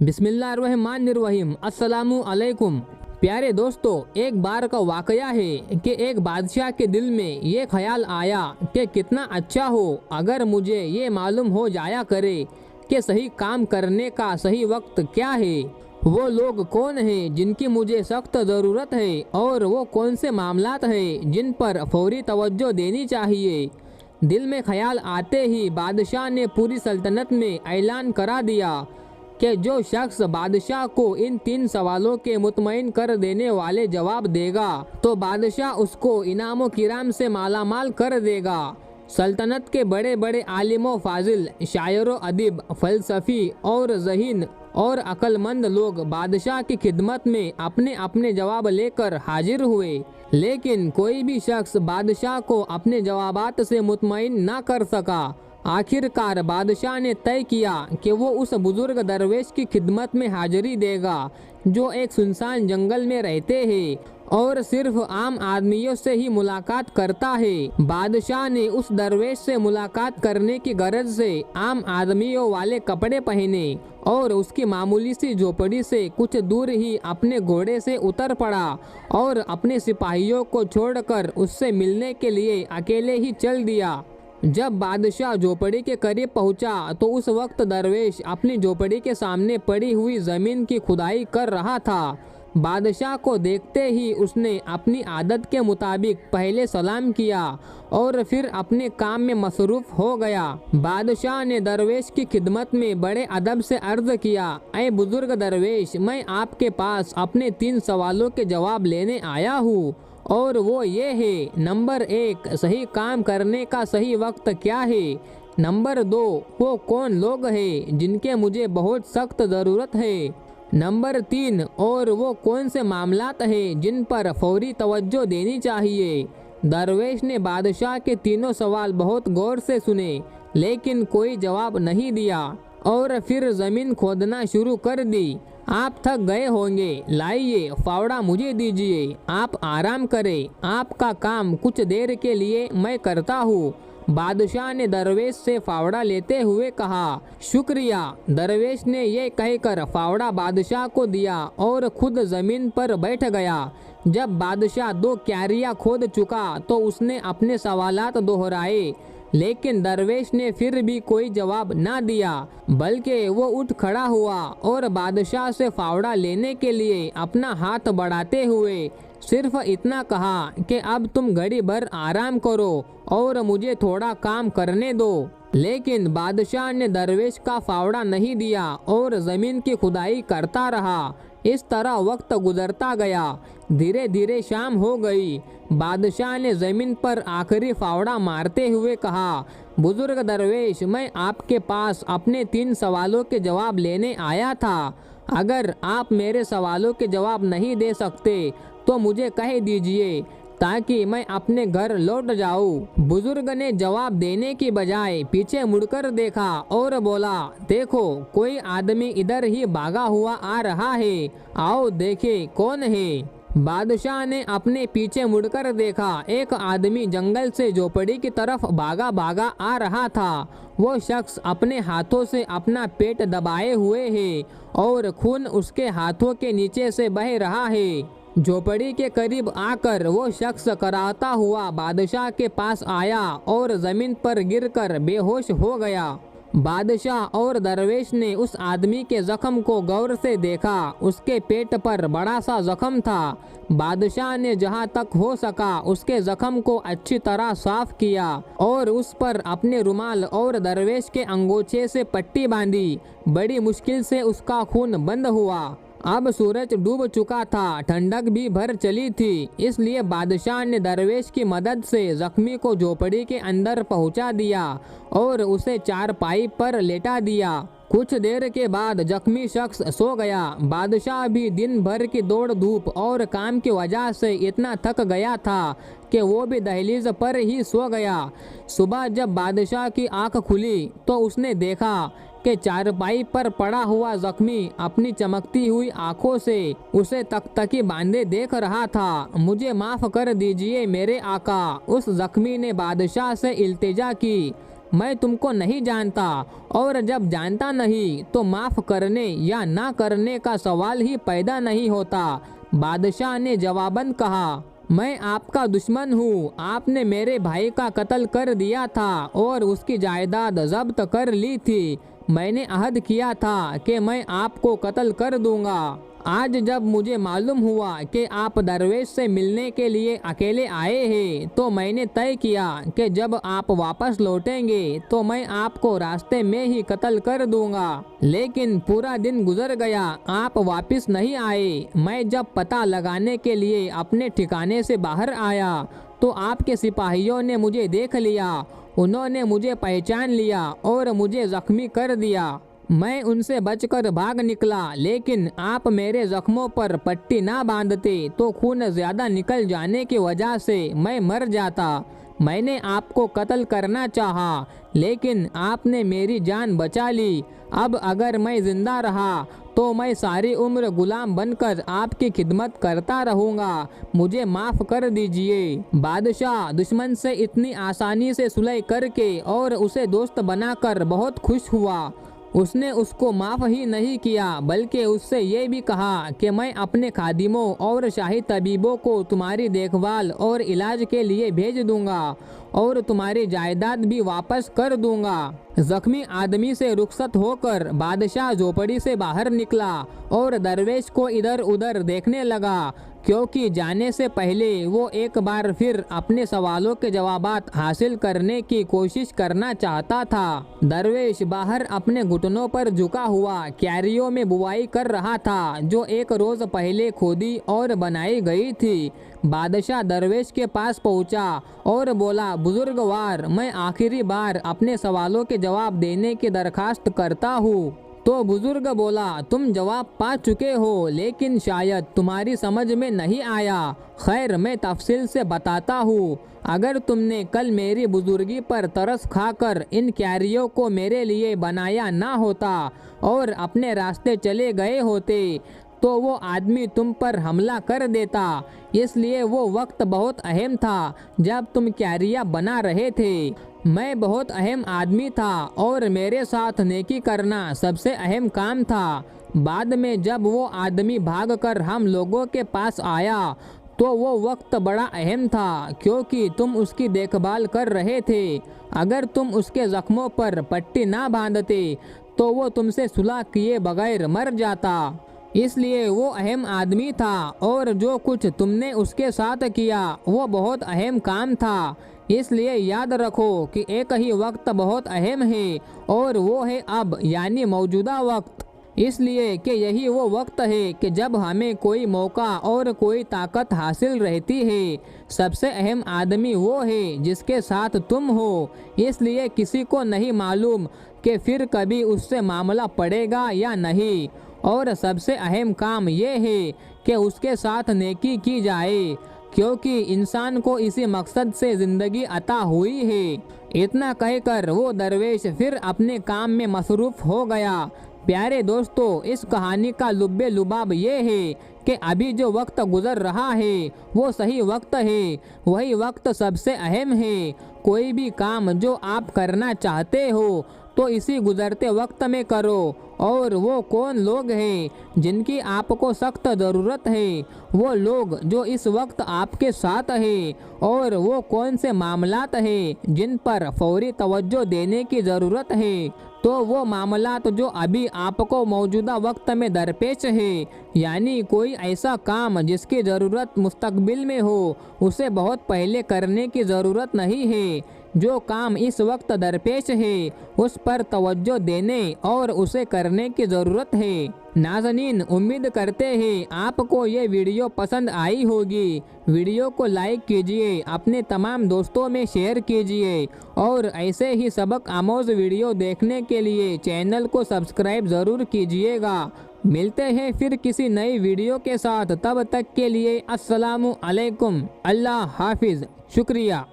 बिस्मिल्लाहिर्रहमानिर्रहीम। अस्सलामु अलैकुम। प्यारे दोस्तों, एक बार का वाकया है कि एक बादशाह के दिल में ये ख्याल आया कि कितना अच्छा हो अगर मुझे ये मालूम हो जाया करे कि सही काम करने का सही वक्त क्या है, वो लोग कौन हैं जिनकी मुझे सख्त ज़रूरत है और वो कौन से मामलात हैं जिन पर फौरी तवज्जो देनी चाहिए। दिल में ख्याल आते ही बादशाह ने पूरी सल्तनत में ऐलान करा दिया कि जो शख्स बादशाह को इन 3 सवालों के मुतमईन कर देने वाले जवाब देगा तो बादशाह उसको इनामो किराम से मालामाल कर देगा। सल्तनत के बड़े बड़े आलिमो फाजिल, शायरो अदीब, फ़लसफ़ी और ज़हीन और अक्लमंद लोग बादशाह की खिदमत में अपने अपने जवाब लेकर हाजिर हुए, लेकिन कोई भी शख्स बादशाह को अपने जवाबात से मुतमईन ना कर सका। आखिरकार बादशाह ने तय किया कि वो उस बुजुर्ग दरवेश की खिदमत में हाजिरी देगा जो एक सुनसान जंगल में रहते हैं और सिर्फ आम आदमियों से ही मुलाकात करता है। बादशाह ने उस दरवेश से मुलाकात करने की गरज से आम आदमियों वाले कपड़े पहने और उसकी मामूली सी झोपड़ी से कुछ दूर ही अपने घोड़े से उतर पड़ा और अपने सिपाहियों को छोड़कर उससे मिलने के लिए अकेले ही चल दिया। जब बादशाह झोपड़ी के करीब पहुंचा तो उस वक्त दरवेश अपनी झोपड़ी के सामने पड़ी हुई जमीन की खुदाई कर रहा था। बादशाह को देखते ही उसने अपनी आदत के मुताबिक पहले सलाम किया और फिर अपने काम में मसरूफ हो गया। बादशाह ने दरवेश की खिदमत में बड़े अदब से अर्ज किया, ऐ बुजुर्ग दरवेश, मैं आपके पास अपने 3 सवालों के जवाब लेने आया हूँ और वो ये है, नंबर 1, सही काम करने का सही वक्त क्या है। नंबर 2, वो कौन लोग हैं जिनके मुझे बहुत सख्त ज़रूरत है। नंबर 3, और वो कौन से मामलात हैं जिन पर फौरी तवज्जो देनी चाहिए। दरवेश ने बादशाह के तीनों सवाल बहुत गौर से सुने, लेकिन कोई जवाब नहीं दिया और फिर ज़मीन खोदना शुरू कर दी। आप थक गए होंगे, लाइए फावड़ा मुझे दीजिए, आप आराम करें, आपका काम कुछ देर के लिए मैं करता हूँ। बादशाह ने दरवेश से फावड़ा लेते हुए कहा, शुक्रिया। दरवेश ने ये कहकर फावड़ा बादशाह को दिया और खुद ज़मीन पर बैठ गया। जब बादशाह 2 क्यारियाँ खोद चुका तो उसने अपने सवालात दोहराए, लेकिन दरवेश ने फिर भी कोई जवाब ना दिया, बल्कि वो उठ खड़ा हुआ और बादशाह से फावड़ा लेने के लिए अपना हाथ बढ़ाते हुए सिर्फ इतना कहा कि अब तुम घड़ी भर आराम करो और मुझे थोड़ा काम करने दो। लेकिन बादशाह ने दरवेश का फावड़ा नहीं दिया और ज़मीन की खुदाई करता रहा। इस तरह वक्त गुजरता गया। धीरे धीरे शाम हो गई। बादशाह ने ज़मीन पर आखिरी फावड़ा मारते हुए कहा, बुजुर्ग दरवेश, मैं आपके पास अपने 3 सवालों के जवाब लेने आया था। अगर आप मेरे सवालों के जवाब नहीं दे सकते तो मुझे कह दीजिए ताकि मैं अपने घर लौट जाऊं। बुजुर्ग ने जवाब देने की बजाय पीछे मुड़कर देखा और बोला, देखो कोई आदमी इधर ही भागा हुआ आ रहा है, आओ देखे कौन है। बादशाह ने अपने पीछे मुड़कर देखा। एक आदमी जंगल से झोपड़ी की तरफ भागा भागा आ रहा था। वो शख्स अपने हाथों से अपना पेट दबाए हुए है और खून उसके हाथों के नीचे से बह रहा है। झोपड़ी के करीब आकर वो शख्स कराहता हुआ बादशाह के पास आया और ज़मीन पर गिरकर बेहोश हो गया। बादशाह और दरवेश ने उस आदमी के जख्म को गौर से देखा। उसके पेट पर बड़ा सा जख्म था। बादशाह ने जहां तक हो सका उसके जख्म को अच्छी तरह साफ किया और उस पर अपने रुमाल और दरवेश के अंगोछे से पट्टी बांधी। बड़ी मुश्किल से उसका खून बंद हुआ। अब सूरज डूब चुका था, ठंडक भी भर चली थी, इसलिए बादशाह ने दरवेश की मदद से जख्मी को झोपड़ी के अंदर पहुंचा दिया और उसे चारपाई पर लेटा दिया। कुछ देर के बाद जख्मी शख्स सो गया। बादशाह भी दिन भर की दौड़ धूप और काम की वजह से इतना थक गया था कि वो भी दहलीज पर ही सो गया। सुबह जब बादशाह की आंख खुली तो उसने देखा कि चारपाई पर पड़ा हुआ जख्मी अपनी चमकती हुई आंखों से उसे तकतकी बांधे देख रहा था। मुझे माफ़ कर दीजिए मेरे आका, उस जख्मी ने बादशाह से इल्तिजा की। मैं तुमको नहीं जानता, और जब जानता नहीं तो माफ़ करने या ना करने का सवाल ही पैदा नहीं होता। बादशाह ने जवाबन कहा, मैं आपका दुश्मन हूँ। आपने मेरे भाई का कत्ल कर दिया था और उसकी जायदाद जब्त कर ली थी। मैंने अहद किया था कि मैं आपको कत्ल कर दूंगा। आज जब मुझे मालूम हुआ कि आप दरवेश से मिलने के लिए अकेले आए हैं, तो मैंने तय किया कि जब आप वापस लौटेंगे तो मैं आपको रास्ते में ही कत्ल कर दूंगा। लेकिन पूरा दिन गुजर गया, आप वापस नहीं आए। मैं जब पता लगाने के लिए अपने ठिकाने से बाहर आया तो आपके सिपाहियों ने मुझे देख लिया। उन्होंने मुझे पहचान लिया और मुझे जख्मी कर दिया। मैं उनसे बचकर भाग निकला, लेकिन आप मेरे जख्मों पर पट्टी ना बांधते तो खून ज़्यादा निकल जाने की वजह से मैं मर जाता। मैंने आपको कत्ल करना चाहा, लेकिन आपने मेरी जान बचा ली। अब अगर मैं जिंदा रहा तो मैं सारी उम्र गुलाम बनकर आपकी खिदमत करता रहूँगा। मुझे माफ़ कर दीजिए। बादशाह दुश्मन से इतनी आसानी से सुलह करके और उसे दोस्त बनाकर बहुत खुश हुआ। उसने उसको माफ़ ही नहीं किया, बल्कि उससे ये भी कहा कि मैं अपने खादिमों और शाही तबीबों को तुम्हारी देखभाल और इलाज के लिए भेज दूंगा और तुम्हारी जायदाद भी वापस कर दूंगा। जख्मी आदमी से रुखसत होकर बादशाह झोपड़ी से बाहर निकला और दरवेश को इधर उधर देखने लगा, क्योंकि जाने से पहले वो एक बार फिर अपने सवालों के जवाबात हासिल करने की कोशिश करना चाहता था। दरवेश बाहर अपने घुटनों पर झुका हुआ क्यारियों में बुवाई कर रहा था, जो एक रोज पहले खोदी और बनाई गई थी। बादशाह दरवेश के पास पहुंचा और बोला, बुजुर्गवार, मैं आखिरी बार अपने सवालों के जवाब देने की दरखास्त करता हूँ। तो बुजुर्ग बोला, तुम जवाब पा चुके हो, लेकिन शायद तुम्हारी समझ में नहीं आया। खैर, मैं तफसील से बताता हूँ। अगर तुमने कल मेरी बुजुर्गी पर तरस खाकर इन क्यारियों को मेरे लिए बनाया ना होता और अपने रास्ते चले गए होते, तो वो आदमी तुम पर हमला कर देता। इसलिए वो वक्त बहुत अहम था जब तुम क्यारियाँ बना रहे थे। मैं बहुत अहम आदमी था और मेरे साथ नेकी करना सबसे अहम काम था। बाद में जब वो आदमी भागकर हम लोगों के पास आया तो वो वक्त बड़ा अहम था, क्योंकि तुम उसकी देखभाल कर रहे थे। अगर तुम उसके जख्मों पर पट्टी ना बांधते तो वो तुमसे सुलह किए बगैर मर जाता। इसलिए वो अहम आदमी था और जो कुछ तुमने उसके साथ किया वो बहुत अहम काम था। इसलिए याद रखो कि एक ही वक्त बहुत अहम है और वो है अब, यानी मौजूदा वक्त। इसलिए कि यही वो वक्त है कि जब हमें कोई मौका और कोई ताकत हासिल रहती है। सबसे अहम आदमी वो है जिसके साथ तुम हो। इसलिए किसी को नहीं मालूम कि फिर कभी उससे मामला पड़ेगा या नहीं। और सबसे अहम काम ये है कि उसके साथ नेकी की जाए, क्योंकि इंसान को इसी मकसद से ज़िंदगी अता हुई है। इतना कहकर वो दरवेश फिर अपने काम में मसरूफ़ हो गया। प्यारे दोस्तों, इस कहानी का लुब्बे लुबाब ये है कि अभी जो वक्त गुजर रहा है वो सही वक्त है। वही वक्त सबसे अहम है। कोई भी काम जो आप करना चाहते हो तो इसी गुजरते वक्त में करो। और वो कौन लोग हैं जिनकी आपको सख्त ज़रूरत है? वो लोग जो इस वक्त आपके साथ हैं। और वो कौन से मामलात हैं जिन पर फौरी तवज्जो देने की ज़रूरत है? तो वो मामलात जो अभी आपको मौजूदा वक्त में दरपेश है, यानी कोई ऐसा काम जिसकी ज़रूरत मुस्तकबिल में हो, उसे बहुत पहले करने की ज़रूरत नहीं है। जो काम इस वक्त दरपेश है उस पर तवज्जो देने और उसे करने की ज़रूरत है। नाज़नीन, उम्मीद करते हैं आपको ये वीडियो पसंद आई होगी। वीडियो को लाइक कीजिए, अपने तमाम दोस्तों में शेयर कीजिए और ऐसे ही सबक आमोज़ वीडियो देखने के लिए चैनल को सब्सक्राइब ज़रूर कीजिएगा। मिलते हैं फिर किसी नई वीडियो के साथ। तब तक के लिए अस्सलामु अलैकुम। अल्लाह हाफिज़। शुक्रिया।